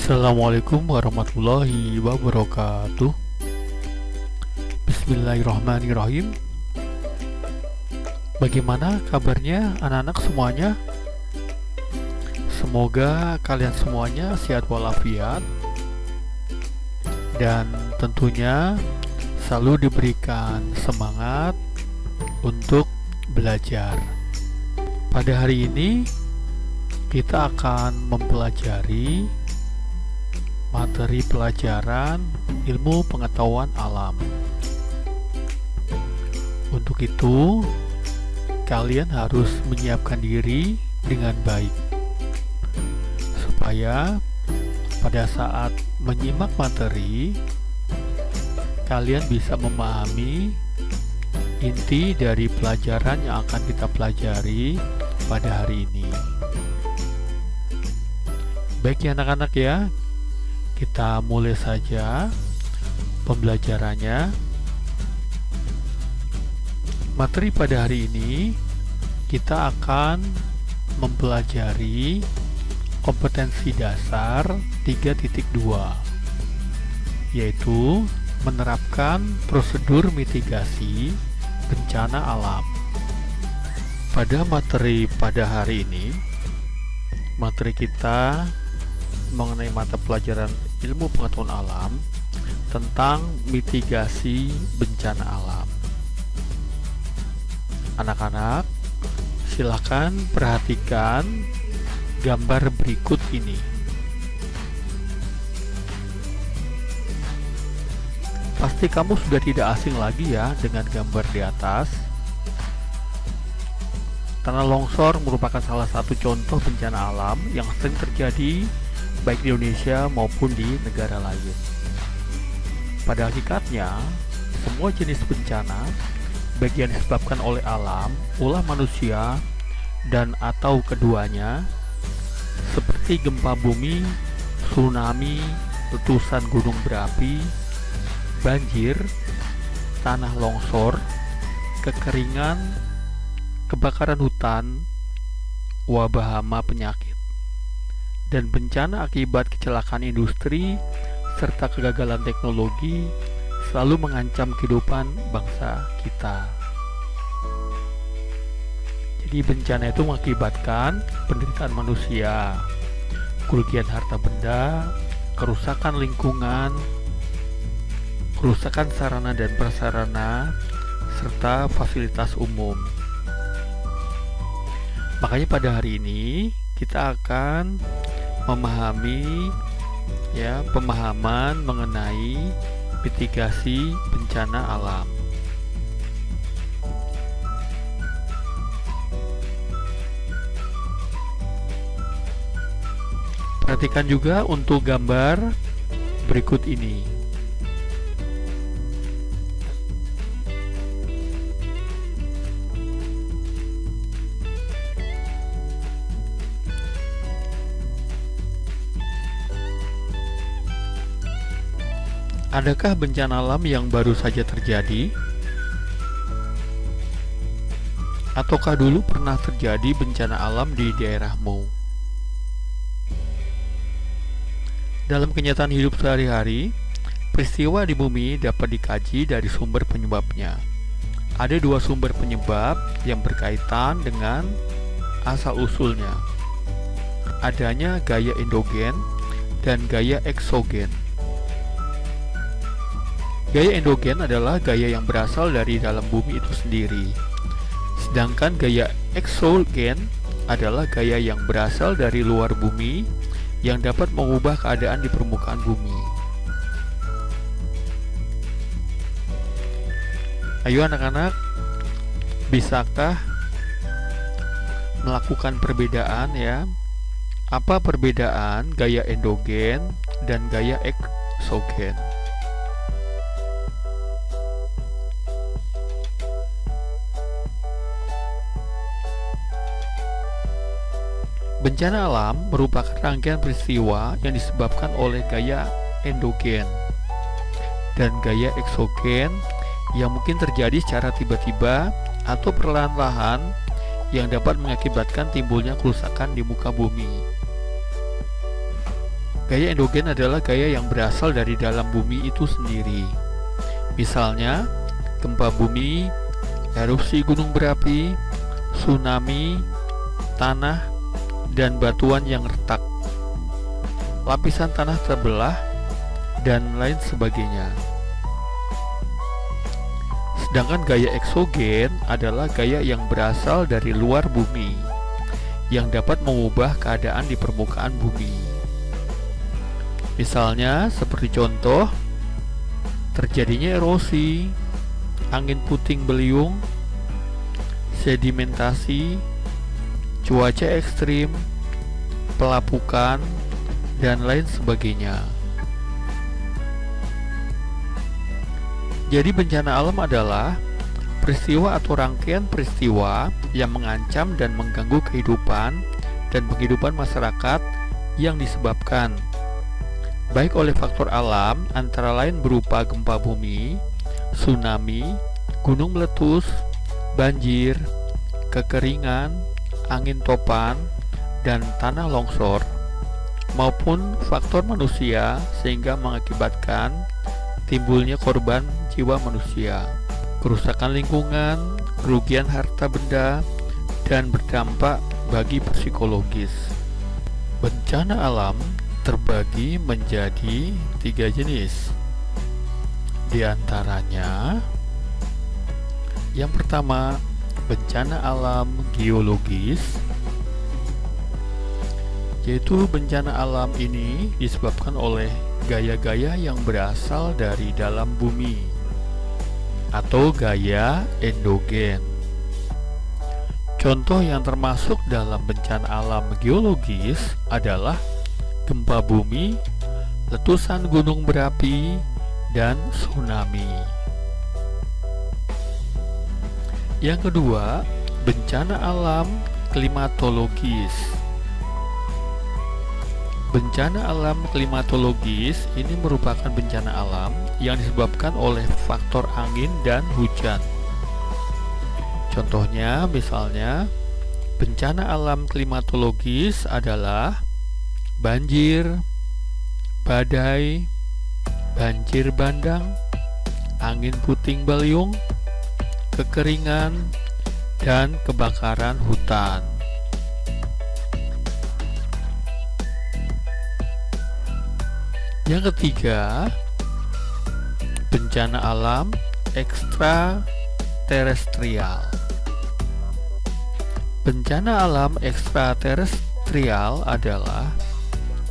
Assalamualaikum warahmatullahi wabarakatuh. Bismillahirrahmanirrahim. Bagaimana kabarnya anak-anak semuanya? Semoga kalian semuanya sehat walafiat dan tentunya selalu diberikan semangat untuk belajar. Pada hari ini kita akan mempelajari materi pelajaran ilmu pengetahuan alam. Untuk itu, kalian harus menyiapkan diri dengan baik supaya pada saat menyimak materi, kalian bisa memahami inti dari pelajaran yang akan kita pelajari pada hari ini. Baik ya anak-anak ya, kita mulai saja pembelajarannya. Materi pada hari ini kita akan mempelajari kompetensi dasar 3.2, yaitu menerapkan prosedur mitigasi bencana alam. Pada materi pada hari ini, materi kita mengenai mata pelajaran ilmu pengetahuan alam tentang mitigasi bencana alam. Anak-anak, silakan perhatikan gambar berikut ini. Pasti kamu sudah tidak asing lagi ya dengan gambar di atas. Tanah longsor merupakan salah satu contoh bencana alam yang sering terjadi baik di Indonesia maupun di negara lain. Pada hakikatnya, semua jenis bencana, baik yang disebabkan oleh alam, ulah manusia, dan atau keduanya, seperti gempa bumi, tsunami, letusan gunung berapi, banjir, tanah longsor, kekeringan, kebakaran hutan, wabah hama penyakit, dan bencana akibat kecelakaan industri serta kegagalan teknologi selalu mengancam kehidupan bangsa kita. Jadi bencana itu mengakibatkan penderitaan manusia, kerugian harta benda, kerusakan lingkungan, kerusakan sarana dan prasarana, serta fasilitas umum. Makanya pada hari ini kita akan memahami pemahaman mengenai mitigasi bencana alam. Perhatikan juga untuk gambar berikut ini. Adakah bencana alam yang baru saja terjadi? Ataukah dulu pernah terjadi bencana alam di daerahmu? Dalam kenyataan hidup sehari-hari, peristiwa di bumi dapat dikaji dari sumber penyebabnya. Ada dua sumber penyebab yang berkaitan dengan asal-usulnya. Adanya gaya endogen dan gaya eksogen. Gaya endogen adalah gaya yang berasal dari dalam bumi itu sendiri. Sedangkan gaya eksogen adalah gaya yang berasal dari luar bumi yang dapat mengubah keadaan di permukaan bumi. Ayo anak-anak, bisakah melakukan perbedaan ya? Apa perbedaan gaya endogen dan gaya eksogen? Bencana alam merupakan rangkaian peristiwa yang disebabkan oleh gaya endogen dan gaya eksogen yang mungkin terjadi secara tiba-tiba atau perlahan-lahan yang dapat mengakibatkan timbulnya kerusakan di muka bumi. Gaya endogen adalah gaya yang berasal dari dalam bumi itu sendiri. Misalnya, gempa bumi, erupsi gunung berapi, tsunami, tanah, dan batuan yang retak, lapisan tanah terbelah, dan lain sebagainya. Sedangkan gaya eksogen adalah gaya yang berasal dari luar bumi, yang dapat mengubah keadaan di permukaan bumi. Misalnya, seperti contoh, terjadinya erosi, angin puting beliung, sedimentasi, cuaca ekstrim, pelapukan, dan lain sebagainya. Jadi bencana alam adalah peristiwa atau rangkaian peristiwa yang mengancam dan mengganggu kehidupan dan penghidupan masyarakat yang disebabkan baik oleh faktor alam antara lain berupa gempa bumi, tsunami, gunung meletus, banjir, kekeringan, angin topan, dan tanah longsor, maupun faktor manusia sehingga mengakibatkan timbulnya korban jiwa manusia, kerusakan lingkungan, kerugian harta benda, dan berdampak bagi psikologis. Bencana alam terbagi menjadi 3 jenis. Di antaranya, yang pertama, bencana alam geologis, yaitu bencana alam ini disebabkan oleh gaya-gaya yang berasal dari dalam bumi atau gaya endogen. Contoh yang termasuk dalam bencana alam geologis adalah gempa bumi, letusan gunung berapi, dan tsunami. Yang kedua, bencana alam klimatologis. Bencana alam klimatologis ini merupakan bencana alam yang disebabkan oleh faktor angin dan hujan. Contohnya, misalnya, bencana alam klimatologis adalah banjir, badai, banjir bandang, angin puting beliung, kekeringan, dan kebakaran hutan. Yang ketiga, bencana alam ekstraterestrial. Bencana alam ekstraterestrial adalah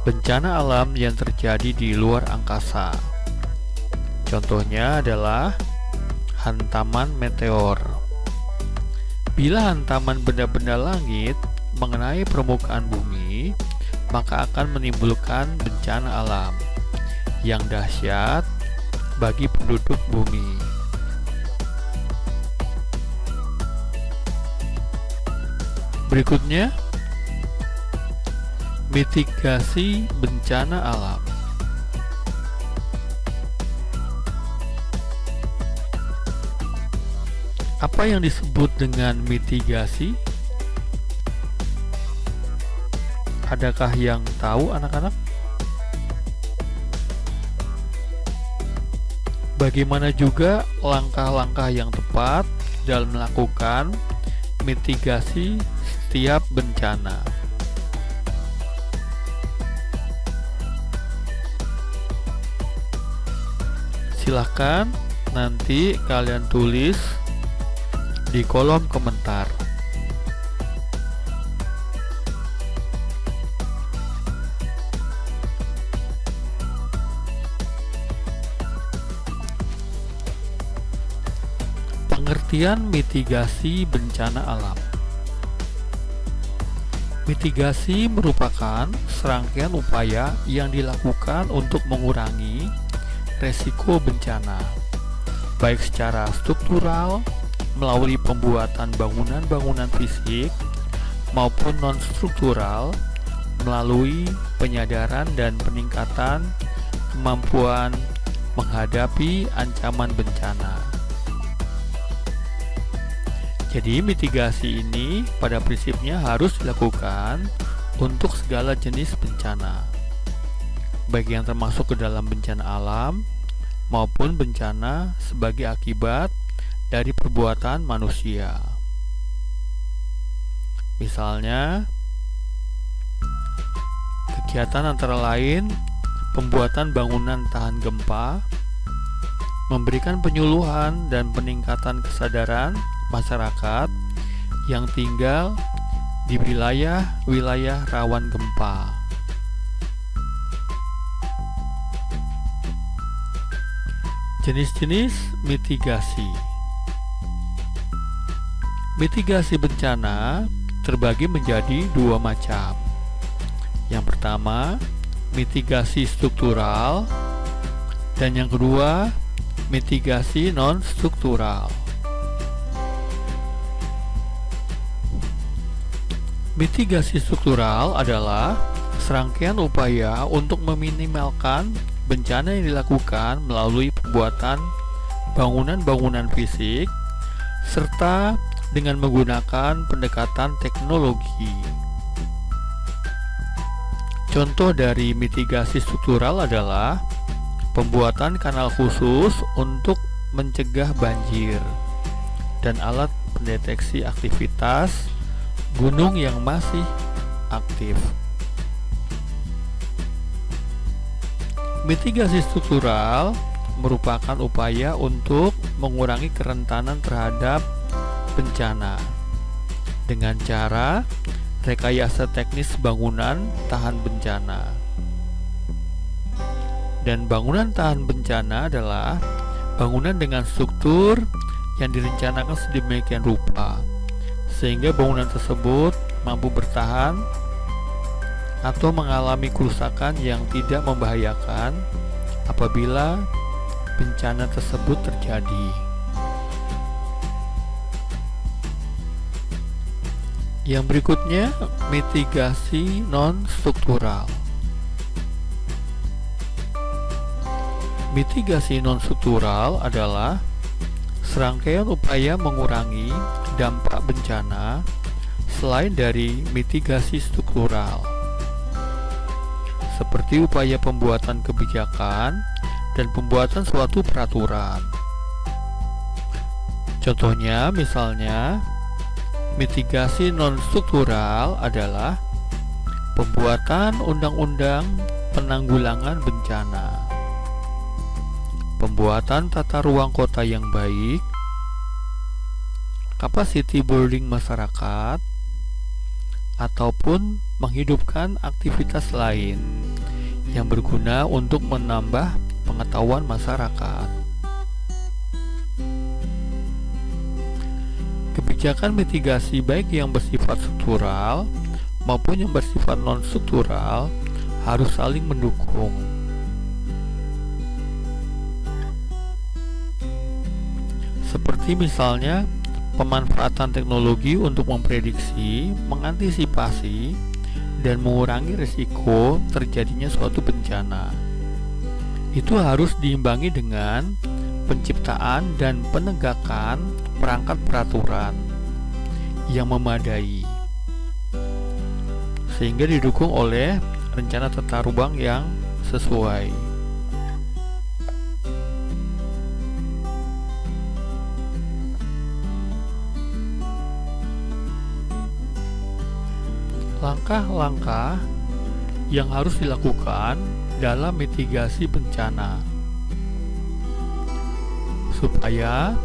bencana alam yang terjadi di luar angkasa. Contohnya adalah hantaman meteor. Bila hantaman benda-benda langit mengenai permukaan bumi, maka akan menimbulkan bencana alam yang dahsyat bagi penduduk bumi. Berikutnya, mitigasi bencana alam. Apa yang disebut dengan mitigasi? Adakah yang tahu anak-anak? Bagaimana juga langkah-langkah yang tepat dalam melakukan mitigasi setiap bencana? Silahkan nanti kalian tulis di kolom komentar. Pengertian mitigasi bencana alam. Mitigasi merupakan serangkaian upaya yang dilakukan untuk mengurangi resiko bencana, baik secara struktural melalui pembuatan bangunan-bangunan fisik maupun non-struktural melalui penyadaran dan peningkatan kemampuan menghadapi ancaman bencana. Jadi mitigasi ini pada prinsipnya harus dilakukan untuk segala jenis bencana. baik yang termasuk ke dalam bencana alam maupun bencana sebagai akibat dari perbuatan manusia. Misalnya, kegiatan antara lain pembuatan bangunan tahan gempa, memberikan penyuluhan dan peningkatan kesadaran masyarakat yang tinggal di wilayah-wilayah rawan gempa. Jenis-jenis mitigasi. Mitigasi bencana terbagi menjadi dua macam. Yang pertama, mitigasi struktural, dan yang kedua, mitigasi non-struktural. Mitigasi struktural adalah serangkaian upaya untuk meminimalkan bencana yang dilakukan melalui pembuatan bangunan-bangunan fisik serta dengan menggunakan pendekatan teknologi. Contoh dari mitigasi struktural adalah pembuatan kanal khusus untuk mencegah banjir dan alat pendeteksi aktivitas gunung yang masih aktif. Mitigasi struktural merupakan upaya untuk mengurangi kerentanan terhadap bencana dengan cara rekayasa teknis bangunan tahan bencana. Dan bangunan tahan bencana adalah bangunan dengan struktur yang direncanakan sedemikian rupa sehingga bangunan tersebut mampu bertahan atau mengalami kerusakan yang tidak membahayakan apabila bencana tersebut terjadi. Yang berikutnya, mitigasi non-struktural. Mitigasi non-struktural adalah serangkaian upaya mengurangi dampak bencana selain dari mitigasi struktural, seperti upaya pembuatan kebijakan dan pembuatan suatu peraturan. Contohnya, misalnya, mitigasi non-struktural adalah pembuatan undang-undang penanggulangan bencana, pembuatan tata ruang kota yang baik, capacity building masyarakat, ataupun menghidupkan aktivitas lain yang berguna untuk menambah pengetahuan masyarakat. Kebijakan mitigasi baik yang bersifat struktural maupun yang bersifat non-struktural harus saling mendukung. Seperti misalnya pemanfaatan teknologi untuk memprediksi, mengantisipasi, dan mengurangi risiko terjadinya suatu bencana. Itu harus diimbangi dengan penciptaan dan penegakan perangkat peraturan yang memadai, sehingga didukung oleh rencana tata ruang yang sesuai. Langkah-langkah yang harus dilakukan dalam mitigasi bencana supaya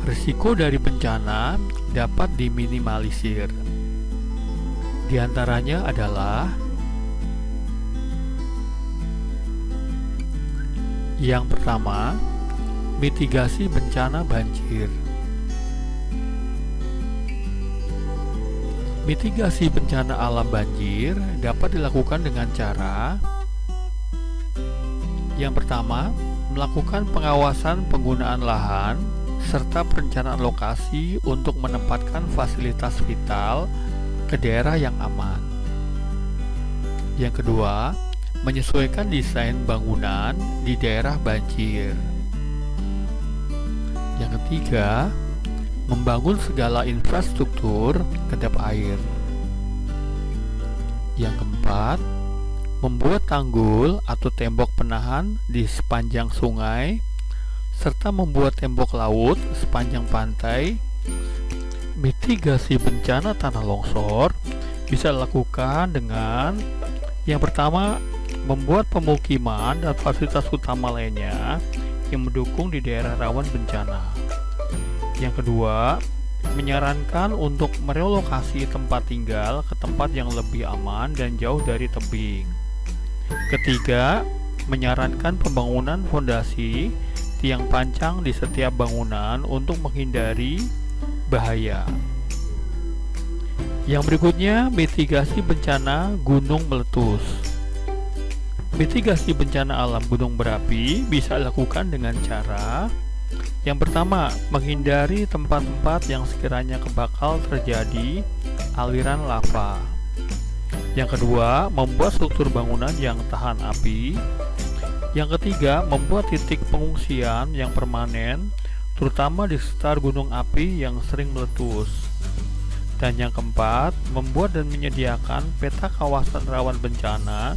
risiko dari bencana dapat diminimalisir. Di antaranya adalah yang pertama, mitigasi bencana banjir. Mitigasi bencana alam banjir dapat dilakukan dengan cara yang pertama, melakukan pengawasan penggunaan lahan serta perencanaan lokasi untuk menempatkan fasilitas vital ke daerah yang aman. Yang kedua, menyesuaikan desain bangunan di daerah banjir. Yang ketiga, membangun segala infrastruktur kedap air. Yang keempat, membuat tanggul atau tembok penahan di sepanjang sungai, serta membuat tembok laut sepanjang pantai. Mitigasi bencana tanah longsor bisa dilakukan dengan yang pertama, membuat pemukiman dan fasilitas utama lainnya yang mendukung di daerah rawan bencana. Yang kedua, menyarankan untuk merelokasi tempat tinggal ke tempat yang lebih aman dan jauh dari tebing. Ketiga, menyarankan pembangunan fondasi tiang pancang di setiap bangunan untuk menghindari bahaya. Yang berikutnya, mitigasi bencana gunung meletus. Mitigasi bencana alam gunung berapi bisa dilakukan dengan cara yang pertama, menghindari tempat-tempat yang sekiranya bakal terjadi aliran lava. Yang kedua, membuat struktur bangunan yang tahan api. Yang ketiga, membuat titik pengungsian yang permanen, terutama di sekitar gunung api yang sering meletus. Dan yang keempat, membuat dan menyediakan peta kawasan rawan bencana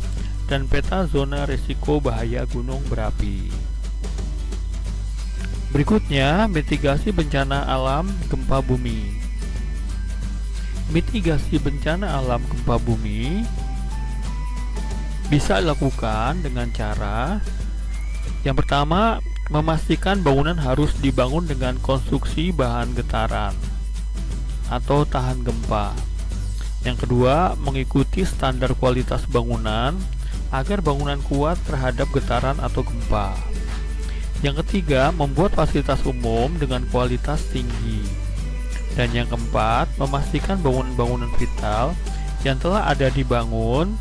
dan peta zona risiko bahaya gunung berapi. Berikutnya, mitigasi bencana alam gempa bumi. Mitigasi bencana alam gempa bumi bisa dilakukan dengan cara yang pertama, memastikan bangunan harus dibangun dengan konstruksi bahan getaran atau tahan gempa. Yang kedua, mengikuti standar kualitas bangunan agar bangunan kuat terhadap getaran atau gempa. Yang ketiga, membuat fasilitas umum dengan kualitas tinggi. Dan yang keempat, memastikan bangunan-bangunan vital yang telah ada dibangun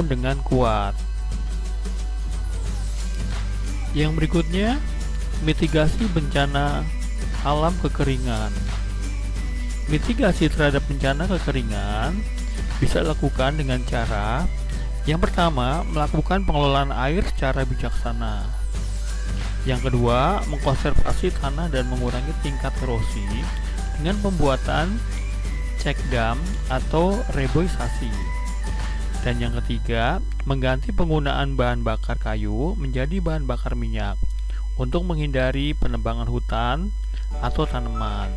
dengan kuat. Yang berikutnya, mitigasi bencana alam kekeringan. Mitigasi terhadap bencana kekeringan bisa dilakukan dengan cara yang pertama, melakukan pengelolaan air secara bijaksana. Yang kedua, mengkonservasi tanah dan mengurangi tingkat erosi dengan pembuatan check dam atau reboisasi. Dan yang ketiga, mengganti penggunaan bahan bakar kayu menjadi bahan bakar minyak untuk menghindari penebangan hutan atau tanaman.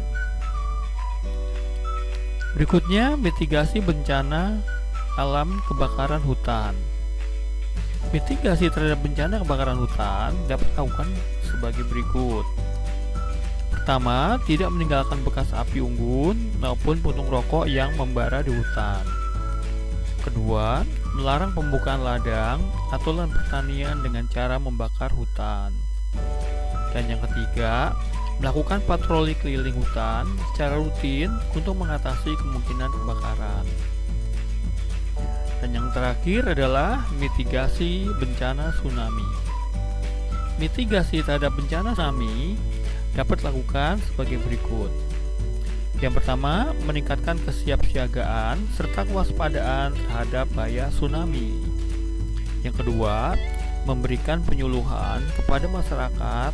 Berikutnya, mitigasi bencana alam kebakaran hutan. Mitigasi terhadap bencana kebakaran hutan dapat dilakukan sebagai berikut. Pertama, tidak meninggalkan bekas api unggun maupun puntung rokok yang membara di hutan. Kedua, melarang pembukaan ladang atau lahan pertanian dengan cara membakar hutan. Dan yang ketiga, melakukan patroli keliling hutan secara rutin untuk mengatasi kemungkinan kebakaran. Dan yang terakhir adalah mitigasi bencana tsunami. Mitigasi terhadap bencana tsunami dapat dilakukan sebagai berikut. Yang pertama, meningkatkan kesiapsiagaan serta kewaspadaan terhadap bahaya tsunami. Yang kedua, memberikan penyuluhan kepada masyarakat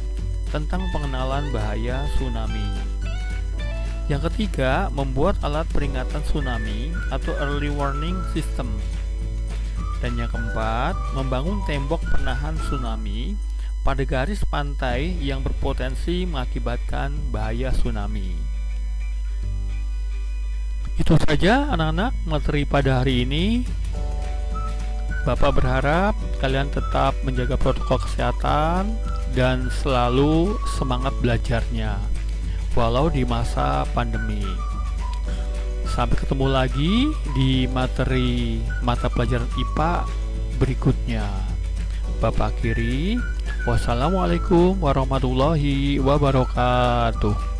tentang pengenalan bahaya tsunami. Yang ketiga, membuat alat peringatan tsunami atau early warning system. Dan yang keempat, membangun tembok penahan tsunami pada garis pantai yang berpotensi mengakibatkan bahaya tsunami. Itu saja anak-anak materi pada hari ini. Bapak berharap kalian tetap menjaga protokol kesehatan dan selalu semangat belajarnya walau di masa pandemi. Sampai ketemu lagi di materi mata pelajaran IPA berikutnya. Bapak akhiri, wassalamualaikum warahmatullahi wabarakatuh.